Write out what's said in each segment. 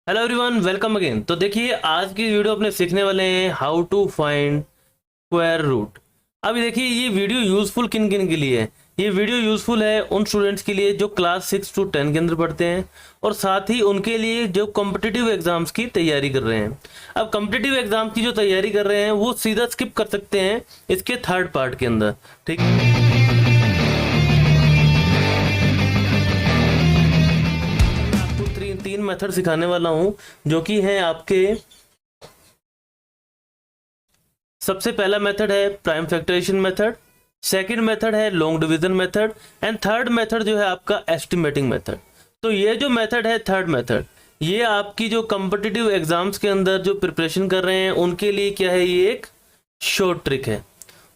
Hello everyone, welcome again. तो देखिए, आज की वीडियो अपने सीखने वाले हैं how to find square root. अभी देखिए, ये वीडियो यूजफुल किन किन के लिए है। ये वीडियो यूजफुल है उन स्टूडेंट्स के लिए जो क्लास 6 to 10 के अंदर पढ़ते हैं, और साथ ही उनके लिए जो कॉम्पिटिटिव एग्जाम्स की तैयारी कर रहे हैं। अब कॉम्पिटिटिव एग्जाम की जो तैयारी कर रहे हैं वो सीधा स्किप कर सकते हैं इसके थर्ड पार्ट के अंदर। ठीक है, आपको तीन मेथड सिखाने वाला हूं, जो कि हैं आपके। सबसे पहला मेथड है prime factorization method, second method है long division method, and third method जो है आपका एस्टिमेटिंग मेथड। तो ये जो मेथड है थर्ड मेथड, ये आपकी जो कॉम्पिटिटिव एग्जाम्स के अंदर जो प्रिपरेशन कर रहे हैं उनके लिए क्या है, ये एक शॉर्ट ट्रिक है।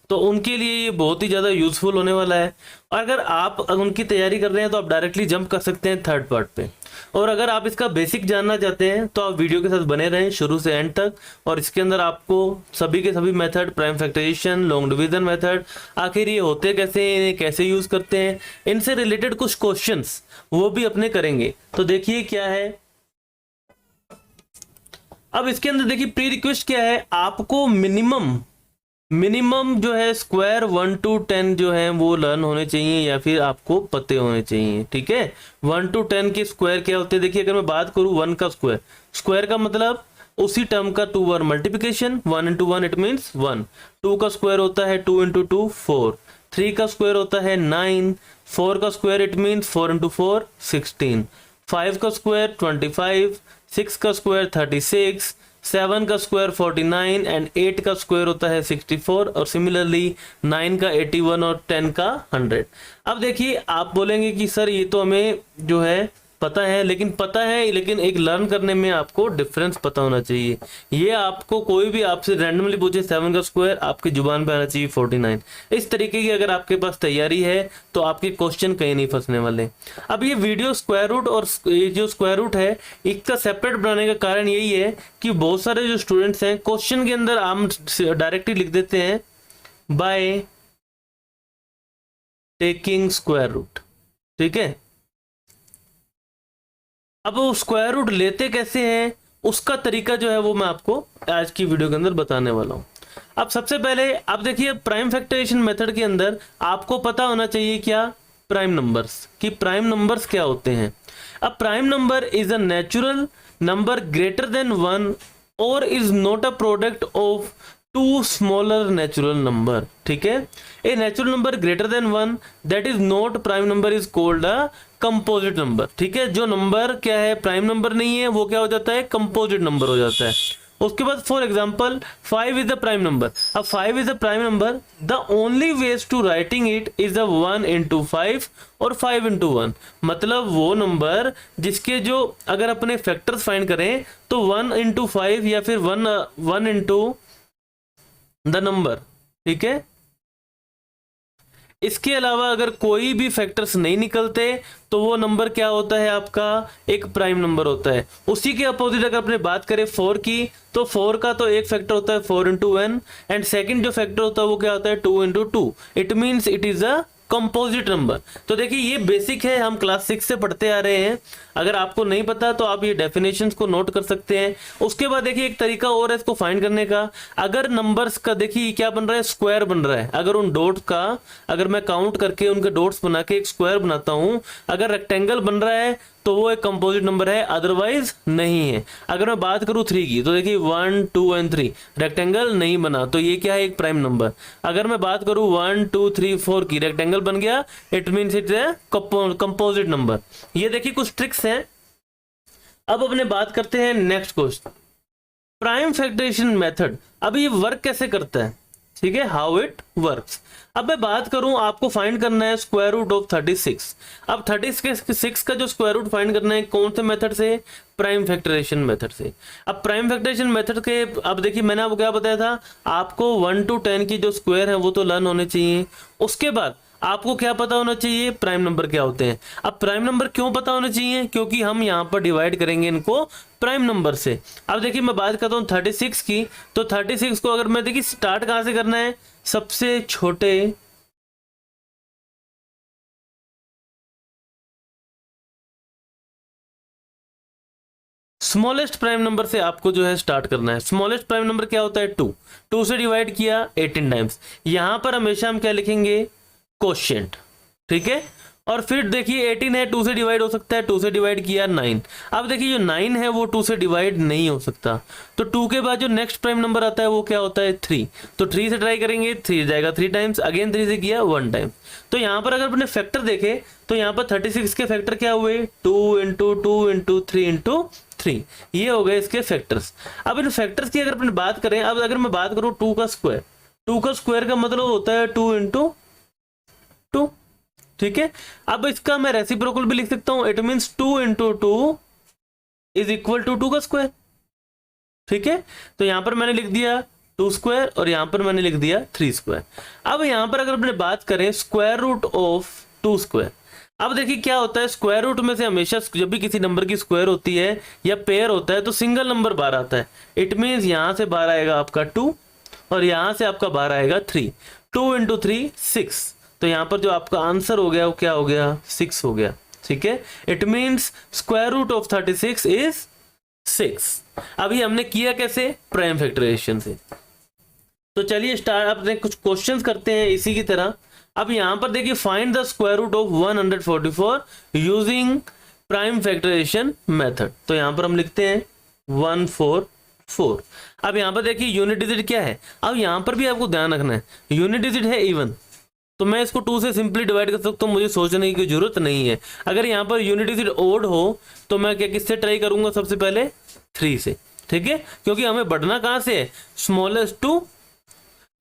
तो उनके लिए ये बहुत ही ज़्यादा यूजफुल होने वाला है। और अगर उनकी तैयारी कर रहे हैं तो आप डायरेक्टली जंप कर सकते हैं थर्ड पार्ट पे। और अगर आप इसका बेसिक जानना चाहते हैं तो आप वीडियो के साथ बने रहें शुरू से एंड तक। और इसके अंदर आपको सभी के सभी method, prime factorization, long division method, आखिर ये होते कैसे हैं, इन्हें कैसे यूज करते हैं, इनसे रिलेटेड कुछ क्वेश्चंस वो भी अपने करेंगे। तो देखिए क्या है। अब इसके अंदर देखिए प्री रिक्वेस्ट क्या है, आपको मिनिमम जो है स्क्वायर 1 to 10 जो है वो लर्न होने चाहिए या फिर आपको पते होने चाहिए। ठीक है, 1 to 10 के स्क्वायर क्या होते हैं। देखिए, अगर मैं बात करूं 1 का स्क्वायर, स्क्वायर का मतलब उसी टर्म का 2 बार मल्टीप्लिकेशन, 1 into 1 इट मीन्स 1। 2 का स्क्वायर होता है 2 into 2 4। 3 का स्क्वायर होता है 9। 4 का स्क्वायर इट मीन्स 4 into 4 16। 5 का स्क्वायर 25। 6 का स्क्वायर 36। 7 का स्क्वायर 49 एंड 8 का स्क्वायर होता है 64। और सिमिलरली 9 का 81 और 10 का 100। अब देखिए, आप बोलेंगे कि सर ये तो हमें जो है पता है, लेकिन एक लर्न करने में आपको डिफरेंस पता होना चाहिए। ये आपको कोई भी आपसे रैंडमली पूछे 7 का स्क्वायर, आपकी जुबान पे आना चाहिए 49। इस तरीके की अगर आपके पास तैयारी है तो आपके क्वेश्चन कहीं नहीं फंसने वाले। अब ये वीडियो स्क्वायर रूट और ये जो स्क्वायर रूट है इसका सेपरेट बनाने का कारण यही है कि बहुत सारे जो स्टूडेंट्स हैं क्वेश्चन के अंदर हम डायरेक्टली लिख देते हैं बाय टेकिंग स्क्वायर रूट। ठीक है, अब वो स्क्वायर रूट लेते कैसे हैं उसका तरीका जो है वो मैं आपको आज की वीडियो के अंदर बताने वाला हूं। अब सबसे पहले आप देखिए, प्राइम फैक्टराइजेशन मेथड के अंदर आपको पता होना चाहिए क्या, प्राइम नंबर्स कि प्राइम नंबर्स क्या होते हैं। अब prime number is a natural number greater than 1 और is not a product of two smaller natural number. ठीक है, a natural number greater than 1 that is not prime number is called a composite number. ठीक है, जो number क्या है prime number नहीं है वो क्या हो जाता है, कंपोजिट नंबर हो जाता है। उसके बाद for example 5 is the prime number. अब 5 is the prime number, the only ways to writing it is the 1 into 5 और 5 into 1। मतलब वो नंबर जिसके जो अगर अपने फैक्टर्स फाइंड करें तो 1 into 5 या फिर 1 into द नंबर। ठीक है, इसके अलावा अगर कोई भी फैक्टर्स नहीं निकलते तो वो नंबर क्या होता है, आपका एक प्राइम नंबर होता है। उसी के अपोजिट अगर अपने बात करें 4 की, तो 4 का तो एक फैक्टर होता है 4 into n एंड सेकंड जो फैक्टर होता है वो क्या होता है 2 into 2। It means it is a composite number. तो देखिए, ये बेसिक है, हम क्लास 6 से पढ़ते आ रहे हैं। अगर आपको नहीं पता तो आप ये डेफिनेशंस को नोट कर सकते हैं। उसके बाद देखिए एक तरीका और है इसको फाइंड करने का। अगर नंबर्स का देखिए क्या बन रहा है, स्क्वायर बन रहा है। अगर उन डॉट्स का अगर मैं काउंट करके उनके डॉट्स बना के एक स्क्वायर बनाता हूं, अगर रेक्टेंगल बन रहा है तो वो एक कंपोजिट नंबर है, अदरवाइज नहीं है। अगर मैं बात करूं 3 की, तो देखिए 1 2 एंड 3 रेक्टेंगल नहीं बना तो ये क्या है, एक प्राइम नंबर। अगर मैं बात करूं 1 2 3 4 की, रेक्टेंगल बन गया, it means it's a composite number. ये देखिए कुछ ट्रिक्स हैं। अब अपने बात करते हैं next question, prime factorization method. अब ये वर्क कैसे करता है, ठीक है, हाउ इट वर्क्स। अब मैं बात करूं, आपको फाइंड करना है स्क्वायर रूट ऑफ 36। अब 36 का जो स्क्वायर रूट फाइंड करना है कौन से मेथड से, प्राइम फैक्टराइजेशन मेथड से। अब प्राइम फैक्टराइजेशन मेथड के, अब देखिए मैंने आपको क्या बताया था, आपको 1 to 10 की जो स्क्वायर है वो तो लर्न होने चाहिए। उसके बाद आपको क्या पता होना चाहिए, प्राइम नंबर क्या होते हैं। अब प्राइम नंबर क्यों पता होना चाहिए, क्योंकि हम यहाँ पर डिवाइड करेंगे इनको प्राइम नंबर से। अब देखिए मैं बात करता हूँ 36 की, तो 36 को अगर मैं देखिए स्टार्ट कहाँ से करना है, सबसे छोटे स्मॉलेस्ट प्राइम नंबर से आपको जो है स्टार्ट करना है। स्मॉलेस्ट प्राइम नंबर क्या होता है 2, 2 से डिवाइड किया 18 टाइम्स। यहां पर हमेशा हम क्या लिखेंगे, कोशेंट, ठीक है। और फिर देखिए 18 है, 2 से डिवाइड हो सकता है, 2 से डिवाइड किया 9। अब देखिए जो 9 है वो 2 से डिवाइड नहीं हो सकता, तो 2 के बाद जो नेक्स्ट प्राइम नंबर आता है वो क्या होता है 3। तो 3 से ट्राई करेंगे, 3 जाएगा 3 टाइम्स, अगेन 3 से किया 1 टाइम। तो यहाँ पर अगर अपने फैक्टर देखें तो यहाँ पर 36 के फैक्टर क्या हुए, 2 इंटू 2 इंटू 3 इंटू 3, ये हो गए इसके फैक्टर्स। अब इन फैक्टर्स की अगर अपने बात करें, अब अगर मैं बात करूँ 2 का स्क्वायर, 2 का स्क्वायर का मतलब होता है 2 इंटू 2, ठीक है। अब इसका मैं रेसिप्रोकल भी लिख सकता हूं, it means 2 into 2 is equal to 2 का स्क्वायर, ठीक है। तो यहां पर मैंने लिख दिया 2 स्क्वायर और यहां पर मैंने लिख दिया 3 स्क्वायर। अब यहां पर अगर अपने बात करें स्क्वायर रूट ऑफ 2 स्क्वायर, अब देखिए क्या होता है, स्क्वायर रूट में से हमेशा जब भी किसी नंबर की स्क्वायर होती है या पेयर होता है तो सिंगल नंबर बार आता है। इट मींस यहां से बार आएगा आपका 2 और यहां से आपका बार आएगा 3। 2 इंटू 3 6, तो यहां पर जो आपका आंसर हो गया वो क्या हो गया, 6 हो गया, ठीक है। It means square root of 36 is 6। अभी हमने किया कैसे, प्राइम फैक्टराइजेशन से। तो चलिए स्टार्ट अपने कुछ क्वेश्चंस करते हैं इसी की तरह। अब यहां पर देखिए find the square root of 144 using prime factorization method. तो यहां पर हम लिखते हैं 144। अब यहां पर देखिए यूनिट डिजिट क्या है, अब यहां पर भी आपको ध्यान रखना है, यूनिट डिजिट है इवन, तो मैं इसको 2 से सिंपली डिवाइड कर सकता हूँ, मुझे सोचने की जरूरत नहीं है। अगर यहाँ पर यूनिट डिजिट ओड हो तो मैं क्या किससे ट्राई करूंगा, सबसे पहले 3 से, ठीक है, क्योंकि हमें बढ़ना कहाँ से है, स्मॉलेस्ट टू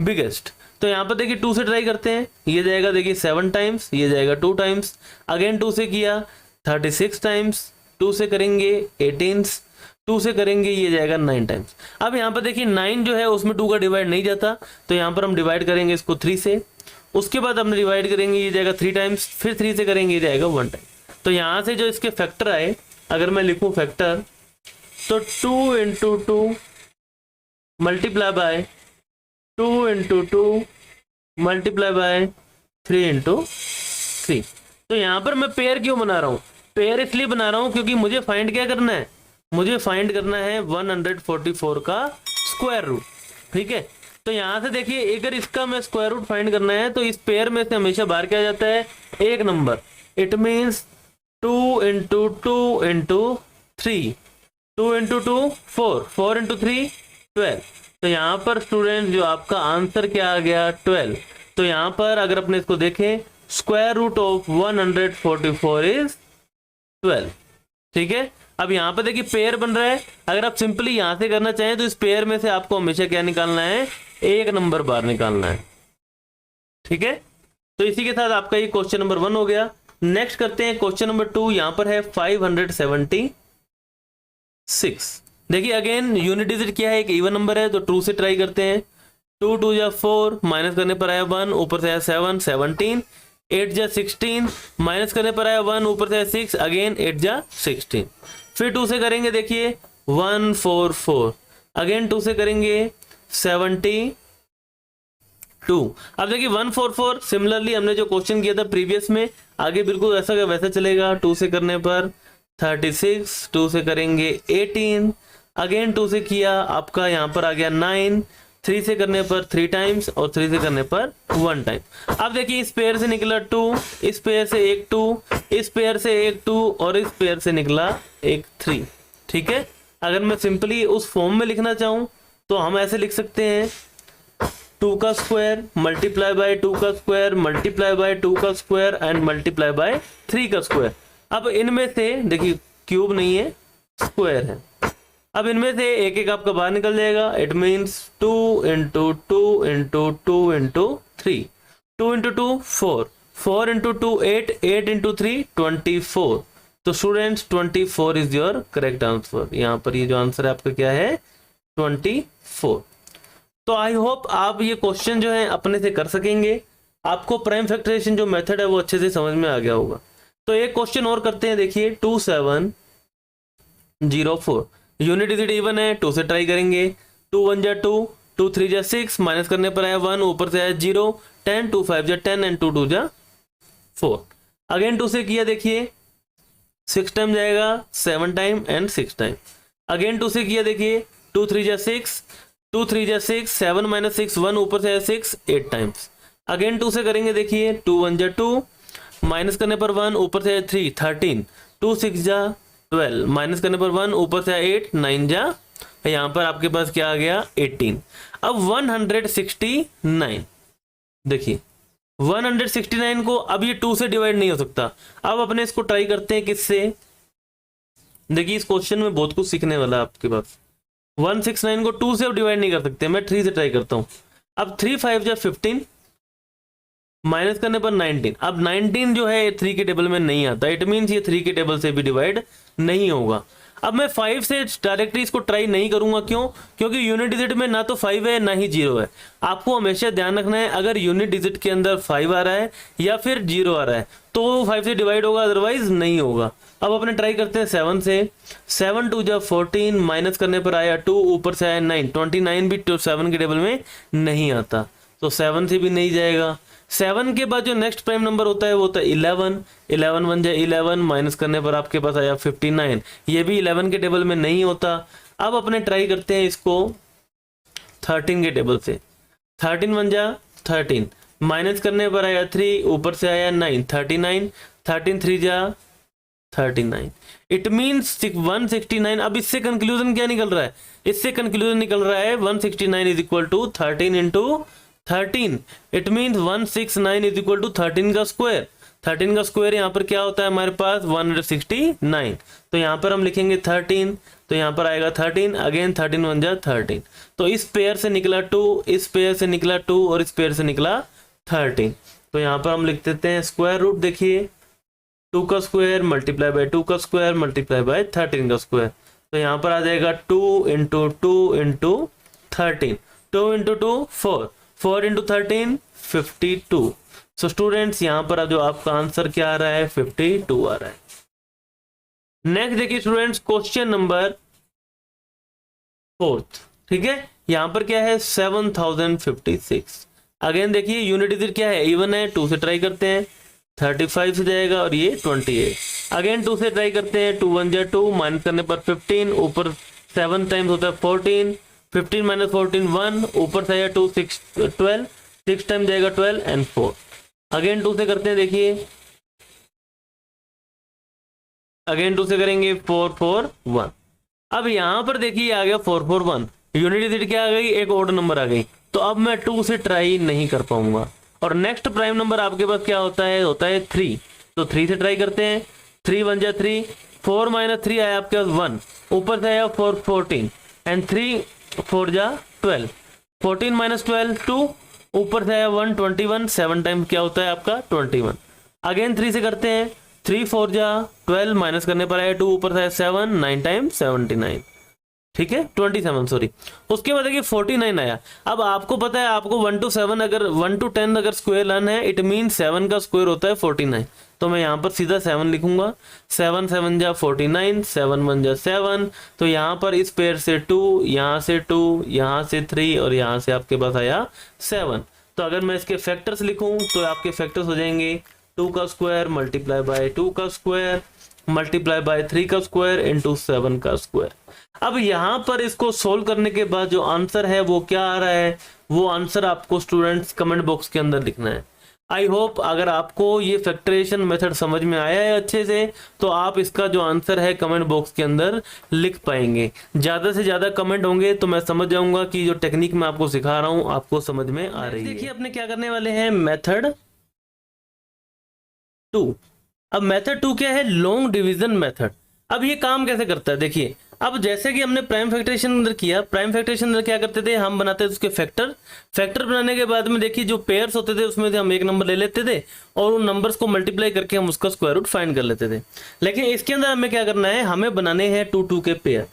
बिगेस्ट। तो यहाँ पर देखिए 2 से ट्राई करते हैं, ये जाएगा देखिए 7 टाइम्स, ये जाएगा 2 टाइम्स, अगेन 2 से किया 36 टाइम्स, 2 से करेंगे 18, 2 से करेंगे ये जाएगा 9 टाइम्स। अब यहाँ पर देखिए 9 जो है उसमें 2 का डिवाइड नहीं जाता, तो यहाँ पर हम डिवाइड करेंगे इसको 3 से, उसके बाद हम डिवाइड करेंगे ये जाएगा 3 टाइम्स, फिर 3 से करेंगे ये जाएगा 1 टाइम। तो यहाँ से जो इसके फैक्टर आए, अगर मैं लिखूं फैक्टर, तो 2 into 2 multiply by 2 into 2 multiply by 3 into 3। तो यहाँ पर मैं पेयर क्यों बना रहा हूँ, पेयर इसलिए बना रहा हूँ क्योंकि मुझे फाइंड क्या करना है, मुझे फाइंड करना है 144 का स्क्वायर रूट, ठीक है। तो यहां से देखिए अगर इसका मैं स्क्वायर रूट फाइंड करना है तो इस पेयर में से हमेशा बाहर क्या जाता है, एक number. It means 2 into 2 into 3, 2 into 2 4, 4 into 3 12। तो यहाँ पर स्टूडेंट जो आपका आंसर क्या आ गया 12। तो यहाँ पर अगर अपने इसको देखें, स्क्वायर रूट ऑफ 144 इज 12, ठीक है। अब यहाँ पर देखिए पेयर बन रहा है, अगर आप सिंपली यहां से करना चाहें तो इस पेयर में से आपको हमेशा क्या निकालना है, एक नंबर बार निकालना है, ठीक है। तो इसी के साथ आपका ये क्वेश्चन नंबर 1 हो गया। नेक्स्ट करते हैं क्वेश्चन नंबर 2, यहां पर है 576। देखिए अगेन यूनिट डिजिट क्या है, एक इवन नंबर है, तो 2 से ट्राई करते हैं। 2 2 जा 4, माइनस करने पर आया 1, ऊपर से आया 7, 17, 8 जा 16, माइनस करने पर आया 1, ऊपर से आया 6, अगेन 8 जा 16। फिर 2 से करेंगे देखिए 144, अगेन 2 से करेंगे 72। अब देखिए 144 सिमिलरली हमने जो क्वेश्चन किया था प्रीवियस में, आगे बिल्कुल ऐसा का वैसा चलेगा। 2 से करने पर 36, 2 से करेंगे 18, अगेन 2 से किया आपका यहाँ पर आ गया 9, 3 से करने पर 3 टाइम्स और 3 से करने पर 1 टाइम। अब देखिए इस पेयर से निकला 2, इस पेयर से एक 2, इस पेयर से एक 2 और इस पेयर से निकला एक 3, ठीक है। अगर मैं सिंपली उस फॉर्म में लिखना चाहूं तो हम ऐसे लिख सकते हैं 2 का स्क्वायर मल्टीप्लाई बाय 2 का स्क्वायर मल्टीप्लाई बाय 2 का स्क्वायर एंड मल्टीप्लाई बाय 3 का स्क्वायर। अब इनमें से देखिए क्यूब नहीं है, स्क्वायर है। अब इनमें से एक एक आपका बाहर निकल जाएगा। It means 2 into 2 into 2 into 3, 2 into 2 4, 4 into 2 8, 8 into 3 24। तो students 24 is your correct answer. यहाँ पर ये जो आंसर है आपका क्या है 24। तो आई होप आप ये क्वेश्चन जो है अपने से कर सकेंगे, आपको प्राइम फैक्टराइजेशन जो मेथड है वो अच्छे से समझ में आ गया होगा। तो एक क्वेश्चन और करते हैं, देखिए 2704 यूनिट डिजिट इवन है, 2 से ट्राई करेंगे। 2 1 जा 2, 2 3 जा 6, माइनस करने पर आया 1, ऊपर से आया 0, 10 2 5 जा 10 एंड 2 2 जा 4। अगेन 2 से किया देखिए 6 टाइम जाएगा, 7 टाइम एंड 6 टाइम। अगेन 2 से किया, देखिए 2 3 जा 6, 2 3 जा 6, 7 माइनस 6 1, ऊपर से है 6 8 टाइम्स। अगेन 2 से करेंगे, देखिए 2 1 जा 2, माइनस करने पर 1, ऊपर से है 3 13, 2 6 जा 12, माइनस करने पर 1, ऊपर से 8 9 जा, यहाँ पर आपके पास क्या आ गया 18। अब 169, देखिए 169 को अब ये 2 से डिवाइड नहीं हो सकता। अब अपने इसको ट्राई करते हैं किससे, देखिए इस क्वेश्चन में बहुत कुछ सीखने वाला है आपके पास। 169 को 2 से अब डिवाइड नहीं कर सकते, मैं 3 से ट्राई करता हूं। अब 3 5 जा 15, माइनस करने पर 19। अब 19 जो है 3 के टेबल में नहीं आता, इट मीन्स ये 3 के टेबल से भी डिवाइड नहीं होगा। अब मैं 5 से डायरेक्टली इसको ट्राई नहीं करूंगा, क्यों? क्योंकि यूनिट डिजिट में ना तो 5 है ना ही 0 है। आपको हमेशा ध्यान रखना है, अगर यूनिट डिजिट के अंदर 5 आ रहा है या फिर 0 आ रहा है तो वो 5 से डिवाइड होगा, अदरवाइज नहीं होगा। अब अपने ट्राई करते हैं 7 से। 7 2 जा 14, माइनस करने पर आया 2, ऊपर से आया 9, 29 भी 7 के टेबल में नहीं आता, तो 7 से भी नहीं जाएगा। 7 के बाद जो नेक्स्ट प्राइम नंबर होता है वो होता है 11, 11 1 जा 11, माइनस करने पर आपके पास आया 59, ये भी 11 के टेबल में नहीं होता। अब अपने ट्राई करते हैं इसको 13 के टेबल से। 13 1 जा 13, माइनस करने पर आया 3, ऊपर से आया 9 39, 13 3 जा 39, इट मीन्स 169। अब इससे कंक्लूजन क्या निकल रहा है? इससे कंक्लूजन निकल रहा है 169 is equal to 13 into 13, it means 169 is equal to 13 का स्क्वायर। 13 का स्क्वायर यहाँ पर क्या होता है हमारे पास 169, तो यहाँ पर हम लिखेंगे 13, तो यहाँ पर आएगा 13, अगेन 13 1 जा 13, तो इस पेयर से निकला 2, इस पेयर से निकला 2 और इस पेयर से निकला 13। तो यहाँ पर हम लिख देते हैं स्क्वायर रूट, देखिए 2 का स्क्वायर मल्टीप्लाई बाय 2 का स्क्वायर मल्टीप्लाई बाय 13 का स्क्वायर, तो यहाँ पर आ जाएगा 2 into 2 into 13, 2 into 2 4, 4 into 13 52। So students यहाँ पर जो आपका आंसर क्या आ रहा है 52 आ रहा है। नेक्स्ट देखिए स्टूडेंट्स क्वेश्चन नंबर 4, ठीक है, यहाँ पर क्या है 7056। अगेन देखिए यूनिट डिजिट क्या है, इवन है, 2 से ट्राई करते हैं 35 से जाएगा और ये 28। अगेन 2 से ट्राई करते हैं, 2 1 जा 2, माइनस करने पर 15, ऊपर 7 टाइम्स होता है 14, 15 माइनस 14 1, ऊपर से आया 2 6 12, 6 टाइम जाएगा 12 एंड 4। अगेन 2 से करते हैं, देखिए अगेन 2 से करेंगे 4 4 1। अब यहाँ पर देखिए आ गया 4 4 1, यूनिट डिजिट क्या आ गई, एक ऑड नंबर आ गई, तो अब मैं 2 से ट्राई नहीं कर पाऊंगा। और नेक्स्ट प्राइम नंबर आपके पास क्या होता है 3, तो 3 से ट्राई करते हैं। 3 1 जा 3, 4 माइनस 3 आया आपके पास 1, ऊपर से आया 4 14 एंड 3 4 जा 12, 14 माइनस 12 2, ऊपर से आया 1 21, 7 टाइम क्या होता है आपका 21। अगेन 3 से करते हैं, 3 4 जा 12, माइनस करने पर आया 2, ऊपर से आया 7, 9 टाइम 79, ठीक है 27 सॉरी। उसके बाद देखिए 49 आया। अब आपको पता है आपको 1 to 7 अगर 1 to 10 अगर स्क्वायर लाना है, इट मीन 7 का स्क्वायर होता है 49, तो मैं यहाँ पर सीधा 7 लिखूंगा। 7 7 जा 49, 7 1 जा 7, तो यहाँ पर इस पेयर से 2, यहाँ से 2, यहाँ से 3 और यहाँ से आपके पास आया 7। तो अगर मैं इसके फैक्टर्स लिखूं तो आपके फैक्टर्स हो जाएंगे 2 का स्क्वायर मल्टीप्लाई बाय 2 का स्क्वायर मल्टीप्लाई बाय 3 का स्क्वायर इंटू 7 का स्क्वायर। अब यहाँ पर इसको सोल्व करने के बाद जो आंसर है वो क्या आ रहा है, वो आंसर आपको स्टूडेंट्स कमेंट बॉक्स के अंदर लिखना है। आई होप अगर आपको ये फैक्टराइजेशन मेथड समझ में आया है अच्छे से, तो आप इसका जो आंसर है कमेंट बॉक्स के अंदर लिख पाएंगे। ज़्यादा से ज़्यादा कमेंट होंगे तो मैं समझ जाऊंगा कि जो टेक्निक मैं आपको सिखा रहा हूँ आपको समझ में आ रही है। देखिए अपने क्या करने वाले हैं मेथड 2। अब मेथड 2 क्या है, लॉन्ग डिवीजन मेथड। अब ये काम कैसे करता है देखिए, अब जैसे कि हमने प्राइम फैक्टराइजेशन अंदर किया, प्राइम फैक्टराइजेशन अंदर क्या करते थे, हम बनाते थे उसके फैक्टर बनाने के बाद में देखिए जो पेयर्स होते थे उसमें से हम एक नंबर ले लेते थे और उन नंबर्स को मल्टीप्लाई करके हम उसका स्क्वायर रूट फाइंड कर लेते थे। लेकिन इसके अंदर हमें क्या करना है, हमें बनाने हैं 2 2 के पेयर।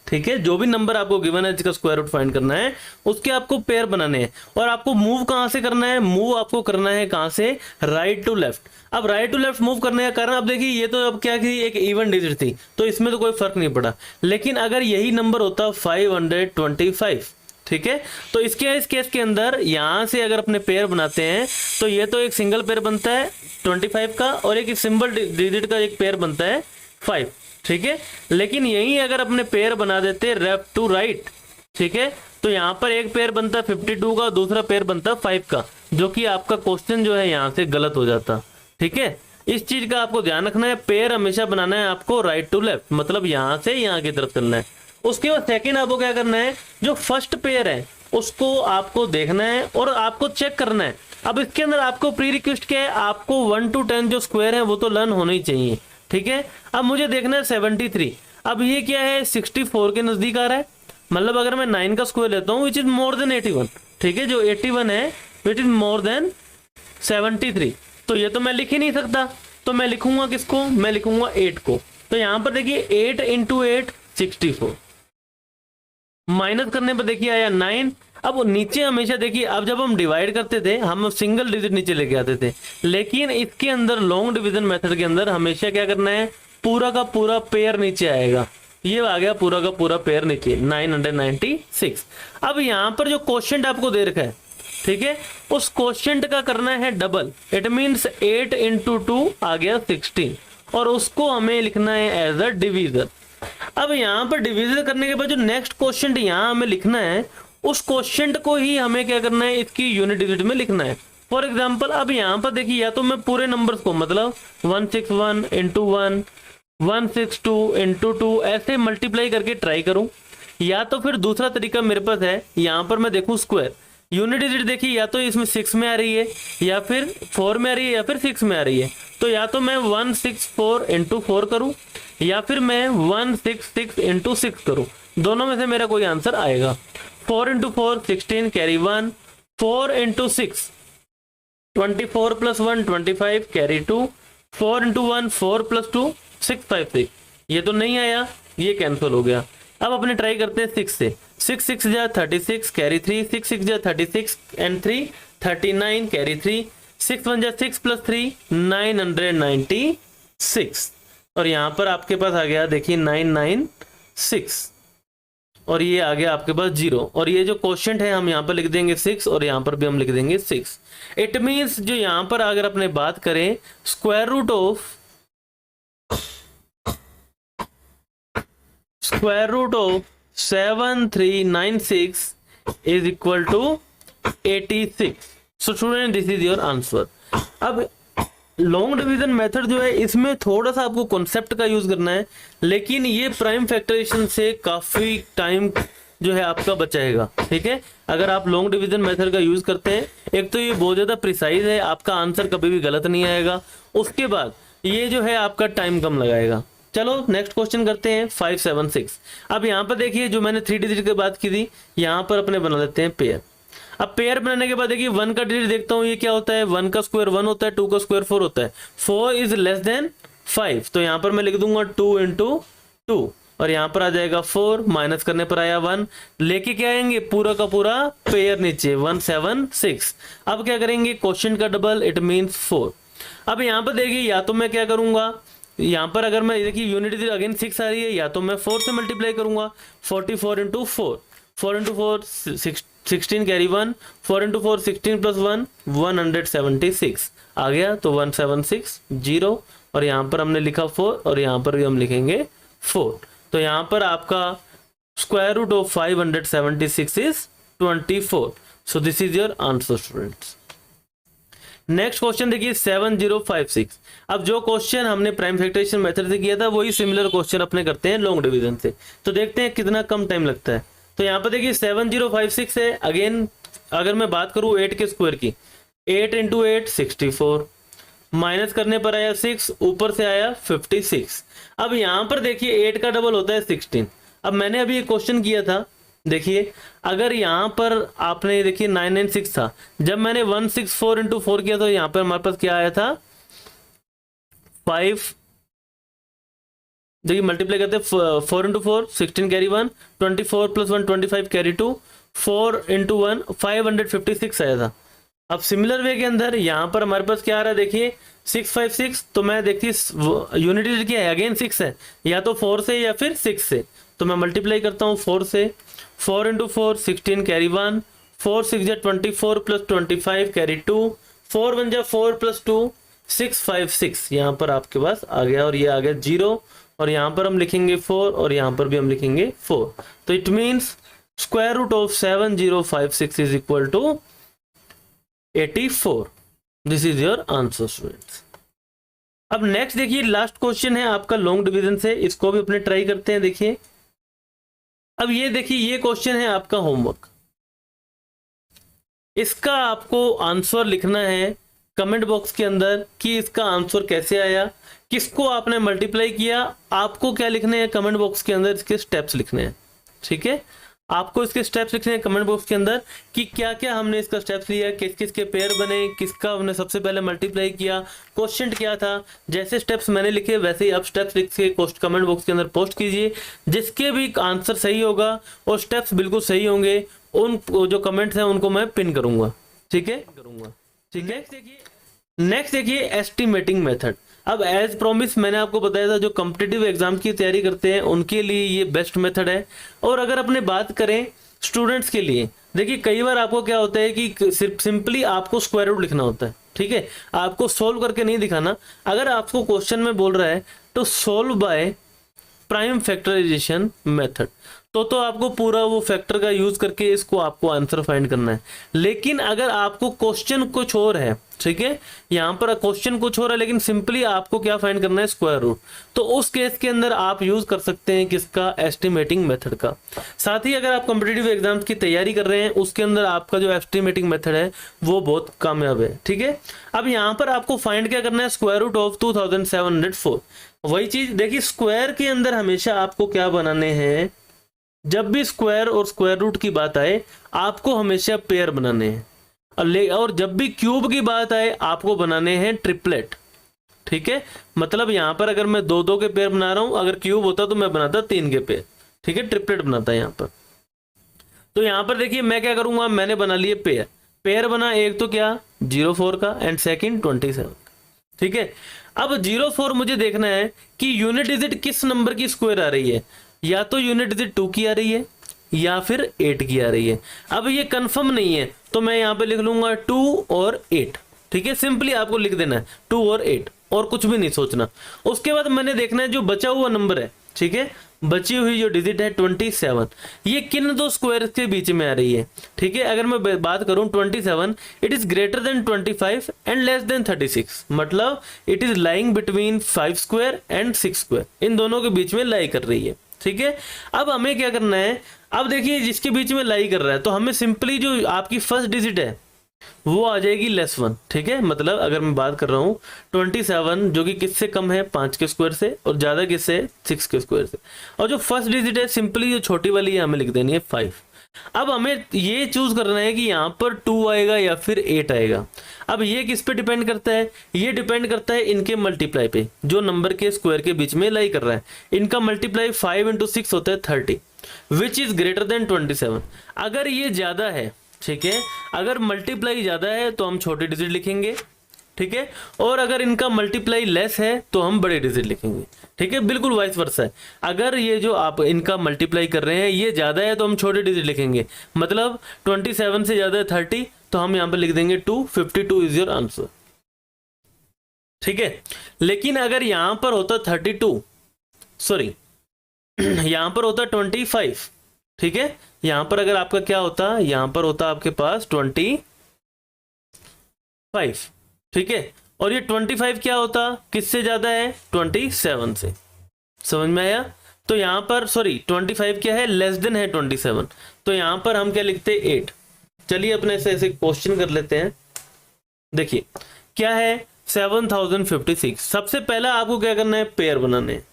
ठीक है, जो भी नंबर आपको गिवन है जिसका स्क्वायर रूट फाइंड करना है उसके आपको पेयर बनाने हैं। और आपको मूव कहां से करना है, मूव आपको करना है कहां से, राइट टू लेफ्ट। अब राइट टू लेफ्ट मूव करने का कारण, अब देखिए ये तो अब क्या की एक इवन डिजिट थी तो इसमें तो कोई फर्क नहीं पड़ा, लेकिन अगर यही नंबर होता 525, ठीक है, तो इस केस के अंदर यहां से अगर अपने पेयर बनाते हैं तो ये तो एक सिंगल पेयर बनता है 25 का और एक सिंबल डिजिट का एक पेयर बनता है 5। ठीक है। लेकिन यही अगर अपने पेयर बना देते लेफ्ट टू राइट, ठीक है, तो यहाँ पर एक पेयर बनता 52 का, दूसरा पेयर बनता 5 का, जो कि आपका क्वेश्चन जो है यहाँ से गलत हो जाता। ठीक है, इस चीज का आपको ध्यान रखना है, पेयर हमेशा बनाना है आपको राइट टू लेफ्ट, मतलब यहाँ से यहाँ की तरफ चलना है। उसके बाद सेकंड आपको क्या करना है, जो फर्स्ट पेयर है उसको आपको देखना है और आपको चेक करना है। अब इसके अंदर आपको प्री रिक्वेस्ट क्या है, आपको 1 to 10 जो स्क्वायर है वो तो लर्न होना ही चाहिए। ठीक है, अब मुझे देखना है 73। अब ये क्या है, 64 के नजदीक आ रहा है, मतलब अगर मैं 9 का स्क्वायर लेता हूँ विच इज मोर देन 81, ठीक है, जो 81 है विच इज मोर देन 73, तो ये तो मैं लिख ही नहीं सकता, तो मैं लिखूंगा किसको, मैं लिखूंगा 8 को। तो यहां पर देखिए 8 इंटू 8 64, माइनस करने पर देखिए आया 9। अब नीचे हमेशा देखिए, अब जब हम डिवाइड करते थे हम सिंगल डिजिट नीचे लेके आते थे, लेकिन इसके अंदर लॉन्ग डिवीजन मेथड के अंदर हमेशा क्या करना है, पूरा का पूरा पेयर नीचे आएगा। ये आ गया पूरा का पूरा पेयर नीचे 996। अब यहाँ पर जो क्वेश्चन आपको दे रखा है, ठीक है, उस क्वेश्चन का करना है डबल, इट मीन्स 8 इंटू 2 आ गया 16, और उसको हमें लिखना है एज अ डिवीजर। अब यहाँ पर डिवीजन करने के बाद जो नेक्स्ट क्वेश्चन यहाँ हमें लिखना है, उस क्वेश्चन को ही हमें क्या करना है, इसकी यूनिट डिजिट में लिखना है। फॉर एग्जाम्पल अब यहाँ पर देखिए, या तो मैं पूरे नंबर्स को मतलब 161 इंटू 1, 162 इंटू 2 ऐसे मल्टीप्लाई करके ट्राई करूं, या तो फिर दूसरा तरीका मेरे पास है, यहाँ पर मैं देखूं स्क्वायर यूनिट डिजिट देखिए, या तो इसमें 6 में आ रही है, या फिर 4 में आ रही है, या फिर 6 में आ रही है, तो या तो मैं 164 इंटू 4 करूँ, या फिर मैं 166 इंटू 6 करूँ, दोनों में से मेरा कोई आंसर आएगा। 4 into 4 16 carry 1, 4 into 6 24 plus 1 25 carry 2, 4 into 1 4 plus 2 6 5 6, ये तो नहीं आया, ये कैंसिल हो गया। अब अपने ट्राई करते हैं 6 से, 6 6 जा 36 कैरी 3, 6 6 जा 36 एंड 3 39 कैरी 3, 6 1 जा 6 प्लस 3 996, और यहाँ पर आपके पास आ गया देखिए 996, और ये आ गया आपके पास 0, और ये जो क्वेश्चन है हम यहाँ पर लिख देंगे 6, और यहाँ पर भी हम लिख देंगे 6। इट मीन्स जो यहाँ पर अगर अपने बात करें, square root of 7396 is equal to 86। So student, this is your answer। अब लॉन्ग डिवीजन मेथड जो है, इसमें थोड़ा सा आपको कॉन्सेप्ट का यूज करना है, लेकिन ये प्राइम फैक्टराइजेशन से काफी टाइम जो है आपका बचाएगा। ठीक है, अगर आप लॉन्ग डिवीजन मेथड का यूज करते हैं, एक तो ये बहुत ज्यादा प्रिसाइज है, आपका आंसर कभी भी गलत नहीं आएगा, उसके बाद ये जो है आपका टाइम कम लगाएगा। चलो नेक्स्ट क्वेश्चन करते हैं 576। अब यहाँ पर देखिए, जो मैंने 3 डिजिट की बात की थी, यहाँ पर अपने बना लेते हैं पेयर। अब पेयर बनाने के बाद देखिए 1 का डिजिट देखता हूँ, ये क्या होता है, 1 का स्क्वायर 1 होता है, 2 का स्क्वायर 4 होता है, 4 इज लेस देन 5, तो यहाँ पर मैं लिख दूंगा 2 इंटू 2, और यहाँ पर आ जाएगा 4, माइनस करने पर आया 1, लेके क्या आएंगे, पूरा का पूरा पेयर नीचे 176। अब क्या करेंगे, क्वेश्चन का डबल, इट मीन्स 4। अब यहाँ पर देखिए, या तो मैं क्या करूंगा, यहाँ पर अगर मैं देखिए यूनिट डिजिट अगेन 6 आ रही है, या तो मैं 4 से मल्टीप्लाई करूंगा, 44 into 4, 4 into 4 16 carry 1, 4 into 4 16 plus 1 176 आ गया, तो 176 0, और यहाँ पर हमने लिखा 4, और यहाँ पर भी हम लिखेंगे 4, तो यहाँ पर आपका square root of 576 is 24। So this is your answer students. Next question देखिए 7056। अब जो क्वेश्चन हमने प्राइम फैक्टराइजेशन मेथड से किया था, वही सिमिलर क्वेश्चन अपने करते हैं लॉन्ग डिवीजन से, तो देखते हैं कितना कम टाइम लगता है। तो यहाँ पर देखिए 7056 है, अगेन अगर मैं बात करूँ 8 के स्क्वायर की, 8 इंटू 8 64, माइनस करने पर आया 6, ऊपर से आया 56। अब यहाँ पर देखिए 8 का डबल होता है 16। अब मैंने अभी एक क्वेश्चन किया था, देखिए अगर यहाँ पर आपने देखिए 996 था, जब मैंने 164 इंटू 4 किया तो यहाँ पर हमारे पास क्या आया था 5, देखिए मल्टीप्लाई करते 4 into 4 16 carry 1, 24 plus 1 25 carry 2, 4 into 1 556 आया था। अब सिमिलर वे के अंदर यहाँ पर हमारे पास क्या आ रहा है, देखिए 656, तो मैं देखिए यूनिट डिजिट क्या है, अगेन 6 है, या तो 4 से या फिर 6 से, तो मैं मल्टीप्लाई करता हूँ 4 से, 4 इंटू 4 16 कैरी 1, 4 6 जा 24 प्लस 25 कैरी 2, 4 1 जा 4 प्लस 2 656, यहाँ पर आपके पास आ गया, और ये आ गया 0, और यहाँ पर हम लिखेंगे 4 और यहाँ पर भी हम लिखेंगे 4। तो it means square root of 7056 is equal to 84। This is your answer students. अब नेक्स्ट देखिए, लास्ट क्वेश्चन है आपका लॉन्ग डिवीजन से, इसको भी अपने ट्राई करते हैं। देखिए अब ये देखिए, ये क्वेश्चन है आपका होमवर्क। इसका आपको आंसर लिखना है कमेंट बॉक्स के अंदर कि इसका आंसर कैसे आया, किसको आपने मल्टीप्लाई किया। आपको क्या लिखने हैं कमेंट बॉक्स के अंदर, इसके स्टेप्स लिखने हैं। ठीक है, आपको इसके स्टेप्स लिखने हैं कमेंट बॉक्स के अंदर कि क्या क्या हमने इसका स्टेप्स लिया, किस किस के पेयर बने, किसका हमने सबसे पहले मल्टीप्लाई किया, क्वेश्चन क्या था। जैसे स्टेप्स मैंने लिखे वैसे ही आप स्टेप्स लिख के कमेंट बॉक्स के अंदर पोस्ट कीजिए। जिसके भी आंसर सही होगा और स्टेप्स बिल्कुल सही होंगे, उन जो कमेंट्स हैं उनको मैं पिन करूंगा। ठीक है, ठीक है। नेक्स्ट देखिए एस्टिमेटिंग मेथड। अब एज प्रॉमिस मैंने आपको बताया था जो कॉम्पिटिटिव एग्जाम की तैयारी करते हैं उनके लिए ये बेस्ट मेथड है। और अगर अपने बात करें स्टूडेंट्स के लिए, देखिए कई बार आपको क्या होता है कि सिर्फ सिंपली आपको स्क्वायर रूट लिखना होता है। ठीक है, आपको सोल्व करके नहीं दिखाना। अगर आपको क्वेश्चन में बोल रहा है तो solve by prime factorization method, तो आपको पूरा वो फैक्टर का यूज करके इसको आपको आंसर फाइंड करना है। लेकिन अगर आपको क्वेश्चन कुछ और है, ठीक है, यहाँ पर क्वेश्चन कुछ और है लेकिन सिंपली आपको क्या फाइंड करना है, स्क्वायर रूट, तो उस केस के अंदर आप यूज कर सकते हैं किसका, एस्टिमेटिंग मेथड का। साथ ही अगर आप कॉम्पिटिटिव एग्जाम्स की तैयारी कर रहे हैं उसके अंदर आपका जो एस्टिमेटिंग मेथड है वो बहुत कामयाब है। ठीक है, अब यहाँ पर आपको फाइंड क्या करना है, स्क्वायर रूट ऑफ 2704। वही चीज देखिए, स्क्वायर के अंदर हमेशा आपको क्या बनाने हैं, जब भी स्क्वायर और स्क्वायर रूट की बात आए आपको हमेशा पेयर बनाने हैं। और जब भी क्यूब की बात आए आपको बनाने हैं ट्रिपलेट। ठीक है, मतलब यहां पर अगर मैं 2-2 के पेयर बना रहा हूं, अगर क्यूब होता तो मैं बनाता 3 के पेयर। ठीक है, ट्रिपलेट बनाता है यहां पर। तो यहां पर देखिए मैं क्या करूंगा, मैंने बना लिए पेयर। पेयर बना एक तो क्या 04 का एंड सेकंड 27। ठीक है, अब 04 मुझे देखना है कि यूनिट डिजिट किस नंबर की स्क्वायर आ रही है, या तो यूनिट डिजिट 2 की आ रही है या फिर 8 की आ रही है। अब ये कंफर्म नहीं है तो मैं यहाँ पे लिख लूंगा 2 और 8। ठीक है, सिंपली आपको लिख देना है 2 और 8 और कुछ भी नहीं सोचना। उसके बाद मैंने देखना है जो बचा हुआ नंबर है, ठीक है, बची हुई जो डिजिट है 27, ये किन दो स्क्वायर के बीच में आ रही है। ठीक है, अगर मैं बात करूं 27, it is greater than 25 and less than 36, मतलब it is lying between 5 square and 6 square, इन दोनों के बीच में लाई कर रही है। ठीक है, अब हमें क्या करना है, अब देखिए जिसके बीच में लाई कर रहा है तो हमें सिंपली जो आपकी फर्स्ट डिजिट है वो आ जाएगी -1। ठीक है, मतलब अगर मैं बात कर रहा हूँ 27 जो कि किससे कम है, 5 के स्क्वायर से, और ज्यादा किससे, 6 के स्क्वायर से। और जो फर्स्ट डिजिट है सिंपली जो छोटी वाली है हमें लिख देनी है 5। अब हमें ये चूज करना है कि यहाँ पर 2 आएगा या फिर 8 आएगा। अब ये किस पे डिपेंड करता है, ये डिपेंड करता है इनके मल्टीप्लाई पे, जो नंबर के स्क्वायर के बीच में लाई कर रहा है। इनका मल्टीप्लाई 5 × 6 होता है 30, विच इज ग्रेटर देन 27। अगर ये ज्यादा है, ठीक है, अगर मल्टीप्लाई ज्यादा है तो हम छोटे डिजिट लिखेंगे। ठीक है, और अगर इनका मल्टीप्लाई लेस है तो हम बड़े डिजिट लिखेंगे। ठीक है, बिल्कुल वाइस वर्सा है। अगर ये जो आप इनका मल्टीप्लाई कर रहे हैं ये ज्यादा है तो हम छोटे डिजिट लिखेंगे, मतलब 27 से ज्यादा है 30 तो हम यहाँ पर लिख देंगे 2, 52 इज योर आंसर। ठीक है, लेकिन अगर यहां पर होता 32, सॉरी यहां पर होता 25, ठीक है, यहां पर अगर आपका क्या होता, यहां पर होता आपके पास 25। ठीक है, और ये 25 क्या होता, किससे ज्यादा है, 27 से। समझ में आया? तो यहां पर सॉरी 25 क्या है, लेस देन है 27, तो यहां पर हम क्या लिखते हैं 8। चलिए अपने से ऐसे क्वेश्चन कर लेते हैं। देखिए क्या है 7056। सबसे पहला आपको क्या करना है, पेयर बनाने हैं।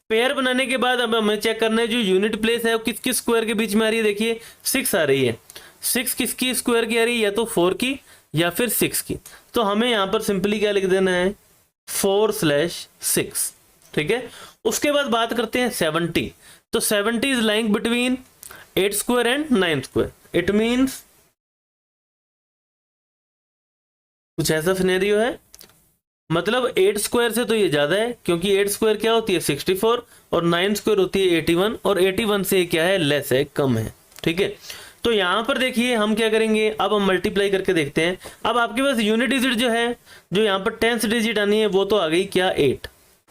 पेयर बनाने के बाद अब हमें चेक करना है जो यूनिट प्लेस है वो किस किस स्क्वायर के बीच में आ रही है। देखिए 6 आ रही है, 6 किसकी स्क्वायर की आ रही है, या तो 4 की या फिर 6 की। तो हमें यहां पर सिंपली क्या लिख देना है 4/6। ठीक है, उसके बाद बात करते हैं 70। तो 70 is lying between 8 square and 9 square. It means कुछ ऐसा सिनेरियो है, मतलब 8 स्क्वायर से तो ये ज्यादा है, क्योंकि 8 स्क्वायर क्या होती है 64 और 9 स्क्वायर होती है 81, और 81 से क्या है, लेस है, कम है। ठीक है, तो यहां पर देखिए हम क्या करेंगे, अब हम मल्टीप्लाई करके देखते हैं। अब आपके पास यूनिट डिजिट जो है, जो यहाँ पर 10th डिजिट आनी है वो तो आ गई क्या 8।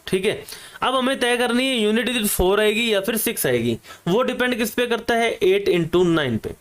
ठीक है। अब हमें तय करनी है यूनिट डिजिट 4 आएगी या फिर 6 आएगी। वो डिपेंड किस पे करता है, 8 इंटू 9 पे।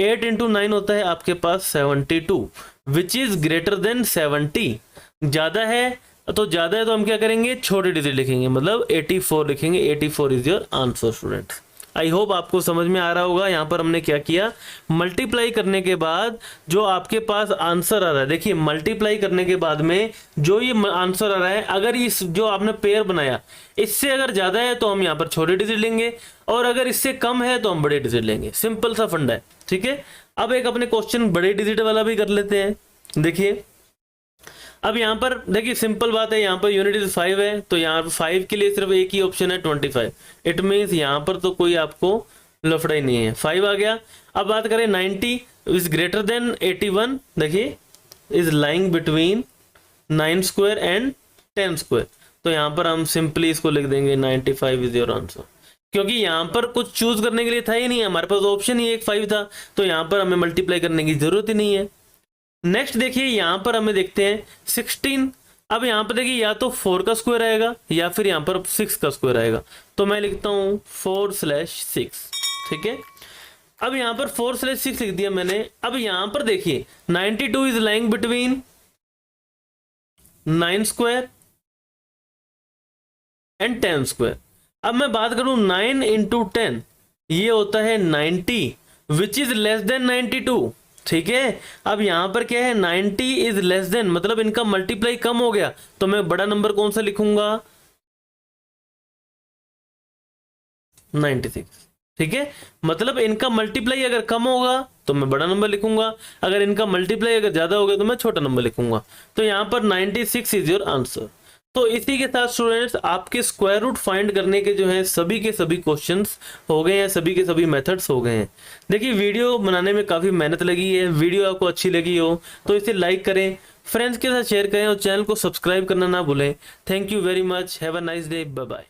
8 इंटू 9 होता है आपके पास 72, विच इज ग्रेटर देन 70। ज्यादा है तो हम क्या करेंगे, छोटे डिजिट लिखेंगे, मतलब 84 लिखेंगे। 84 is your answer students. I hope आपको समझ में आ रहा होगा। यहाँ पर हमने क्या किया, मल्टीप्लाई करने के बाद जो आपके पास आंसर आ रहा है, देखिए मल्टीप्लाई करने के बाद में जो ये आंसर आ रहा है, अगर इस जो आपने पेयर बनाया इससे अगर ज्यादा है तो हम यहाँ पर छोटे डिजिट लेंगे, और अगर इससे कम है तो हम बड़े डिजिट लेंगे। सिंपल सा फंडा है, ठीक है। अब एक अपने क्वेश्चन बड़े डिजिट वाला भी कर लेते हैं। देखिए अब यहाँ पर देखिए सिंपल बात है, यहाँ पर यूनिट इज 5 है, तो यहाँ पर 5 के लिए सिर्फ एक ही ऑप्शन है 25। इट मीन्स यहाँ पर तो कोई आपको लफड़ा ही नहीं है, 5 आ गया। अब बात करें 90 इज ग्रेटर देन 81, देखिए is lying between 9 square and 10 square, तो यहाँ पर हम सिंपली इसको लिख देंगे 95 इज योर आंसर, क्योंकि यहाँ पर कुछ चूज करने के लिए था ही नहीं, हमारे पास ऑप्शन ही एक 5 था, तो यहाँ पर हमें मल्टीप्लाई करने की जरूरत ही नहीं है। नेक्स्ट देखिए यहाँ पर हमें देखते हैं 16। अब यहाँ पर देखिए या तो 4 का स्क्वायर आएगा या फिर यहाँ पर 6 का स्क्वायर आएगा, तो मैं लिखता हूँ 4/6, ठीक है। अब यहाँ पर 4/6 लिख दिया मैंने। अब यहाँ पर देखिए 92 is lying between 9 square and 10 square. अब मैं बात करूं 9 इंटू 10, ये होता है 90 विच इज लेस देन 92, ठीक है। अब यहां पर क्या है, 90 इज लेस देन, मतलब इनका मल्टीप्लाई कम हो गया, तो मैं बड़ा नंबर कौन सा लिखूंगा, 96, ठीक है। मतलब इनका मल्टीप्लाई अगर कम होगा तो मैं बड़ा नंबर लिखूंगा, अगर इनका मल्टीप्लाई अगर ज्यादा हो गया तो मैं छोटा नंबर लिखूंगा। तो यहां पर 96 इज योर आंसर। तो इसी के साथ स्टूडेंट्स आपके स्क्वायर रूट फाइंड करने के जो है सभी के सभी क्वेश्चंस हो गए हैं, सभी के सभी मेथड्स हो गए हैं। देखिए वीडियो बनाने में काफ़ी मेहनत लगी है, वीडियो आपको अच्छी लगी हो तो इसे लाइक करें, फ्रेंड्स के साथ शेयर करें और चैनल को सब्सक्राइब करना ना भूलें। Thank you very much, have a nice day, bye bye.